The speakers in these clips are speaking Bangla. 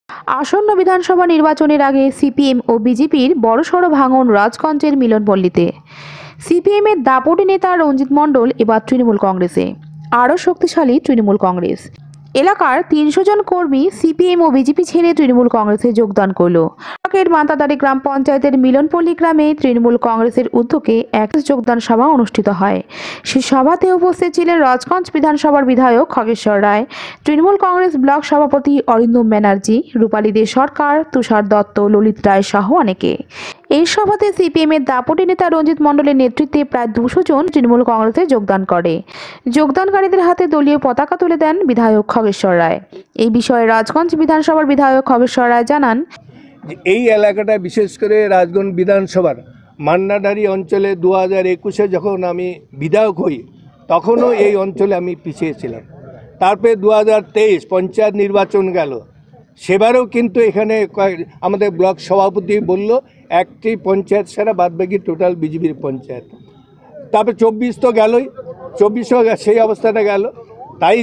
আসন্ন বিধানসভা নির্বাচনের আগে সিপিএম ও বিজেপির বড়সড় ভাঙন রাজগঞ্জের মিলনপল্লীতে। সিপিএমের দাপটি নেতা রঞ্জিত মণ্ডল এবার তৃণমূল কংগ্রেসে। আরও শক্তিশালী তৃণমূল কংগ্রেস। এলাকার ৩০০ জন কর্মী সিপিএম ও বিজেপি ছেড়ে তৃণমূল কংগ্রেসে যোগদান করল। মান্তাদারি গ্রাম পঞ্চায়েতের মিলনপল্লী গ্রামে তৃণমূল কংগ্রেসের উদ্যোগে এক যোগদান সভা অনুষ্ঠিত হয়। সেই সভাতে উপস্থিত ছিলেন রাজগঞ্জ বিধানসভার বিধায়ক খগেশ্বর রায়, তৃণমূল কংগ্রেস ব্লক সভাপতি অরিন্দম ব্যানার্জি, রূপালী দে সরকার, তুষার দত্ত, ললিত রায় সহ অনেকে। এই সভাতে সিপিএমের দাপটি নেতা রঞ্জিত মণ্ডলের নেতৃত্বে প্রায় ২০০ জন তৃণমূল কংগ্রেসে যোগদান করে। যোগদানকারীদের হাতে দলীয় পতাকা তুলে দেন বিধায়ক খগেশ্বর রায়। এই বিষয়ে রাজগঞ্জ বিধানসভার বিধায়ক খগেশ্বর রায় জানান, এই এলাকাটা বিশেষ করে রাজগঞ্জ বিধানসভার মান্নাডারি অঞ্চলে 2021-এ যখন আমি বিধায়ক হই তখনও এই অঞ্চলে আমি পিছিয়ে ছিলাম। তারপরে 2023 পঞ্চায়েত নির্বাচন গেল, সেবারও কিন্তু এখানে আমাদের ব্লক সভাপতি বলল একটি পঞ্চায়েত ছাড়া বাদবাকি টোটাল বিজেপির পঞ্চায়েত। তারপরে 24 তো গেলই, 24ও সেই অবস্থাটা গেল। তাই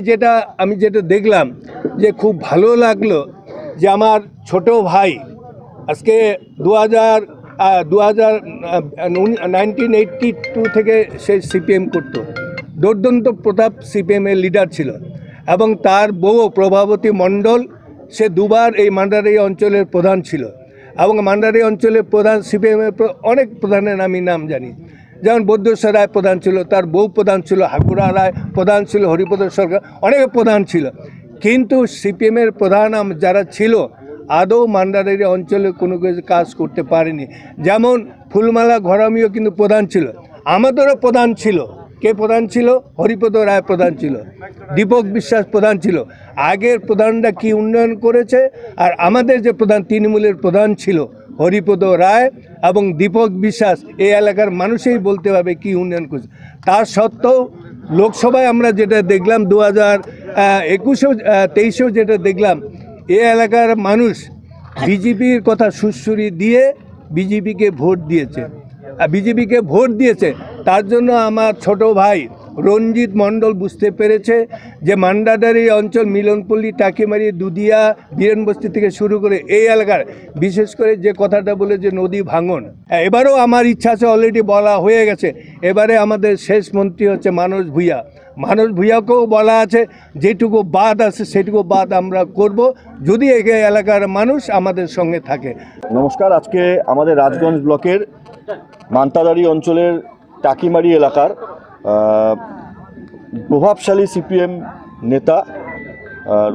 আমি যেটা দেখলাম যে খুব ভালো লাগলো যে আমার ছোট ভাই আজকে 1982 থেকে সে সিপিএম করতো, দুর্দান্ত প্রতাপ সিপিএমের লিডার ছিল, এবং তার বউ প্রভাবতী মণ্ডল সে দুবার এই মান্ডারি অঞ্চলের প্রধান ছিল, এবং মান্ডারি অঞ্চলের প্রধান সিপিএমের অনেক প্রধানের আমি নাম জানি, যেমন বৈদ্যেশ্বর রায় প্রধান ছিল, তার বউ প্রধান ছিল, হাকুড়া রায় প্রধান ছিল, হরিপদ সরকার অনেক প্রধান ছিল। কিন্তু সিপিএমের প্রধান যারা ছিল আদৌ মান্ডারি অঞ্চলে কোনো কিছু কাজ করতে পারেনি। যেমন ফুলমালা ঘরামিও কিন্তু প্রধান ছিল, আমাদেরও প্রধান ছিল। কে প্রধান ছিল? হরিপদ রায় প্রধান ছিল, দীপক বিশ্বাস প্রধান ছিল। আগের প্রধানরা কি উন্নয়ন করেছে, আর আমাদের যে প্রধান তৃণমূলের প্রধান ছিল হরিপদ রায় এবং দীপক বিশ্বাস, এই এলাকার মানুষই বলতে পারবে কি উন্নয়ন করেছে। তার সত্ত্বেও লোকসভায় আমরা যেটা দেখলাম 2021-23-এও যেটা দেখলাম, এ এলাকার মানুষ বিজেপির কথা সুরসুরি দিয়ে বিজেপিকে ভোট দিয়েছে। তার জন্য আমার ছোট ভাই রঞ্জিত মণ্ডল বুঝতে পেরেছে যে মান্ডাডারি অঞ্চল মিলনপল্লী, টাকিমারি, দুদিয়া, বীরেনবস্তি থেকে শুরু করে এই এলাকার বিশেষ করে যে কথাটা বলে যে নদী ভাঙন, এবারেও আমার ইচ্ছা আছে, অলরেডি বলা হয়ে গেছে, এবারে আমাদের শেষ মন্ত্রী হচ্ছে মানস ভূঁইয়াকেও বলা আছে যেটুকু বাদ আছে সেটুকু বাদ আমরা করব যদি এই এলাকার মানুষ আমাদের সঙ্গে থাকে। নমস্কার, আজকে আমাদের রাজগঞ্জ ব্লকের মান্তাদারি অঞ্চলের টাকিমারি এলাকার প্রভাবশালী সিপিএম নেতা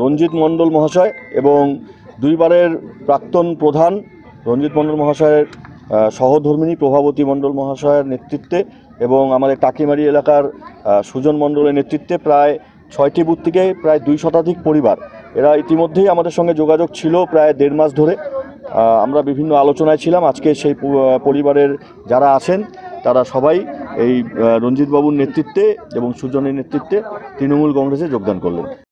রঞ্জিত মণ্ডল মহাশয় এবং দুইবারের প্রাক্তন প্রধান রঞ্জিত মণ্ডল মহাশয়ের সহধর্মিণী প্রভাবতী মণ্ডল মহাশয়ের নেতৃত্বে এবং আমাদের টাকিমারি এলাকার সুজন মণ্ডলের নেতৃত্বে প্রায় 6টি বুথ থেকে প্রায় 2 শতাধিক পরিবার, এরা ইতিমধ্যেই আমাদের সঙ্গে যোগাযোগ ছিল প্রায় 1.5 মাস ধরে। আমরা বিভিন্ন আলোচনায় ছিলাম। আজকে সেই পরিবারের যারা আছেন তারা সবাই এই রঞ্জিতবাবুর নেতৃত্বে এবং সুজনের নেতৃত্বে তৃণমূল কংগ্রেসে যোগদান করলেন।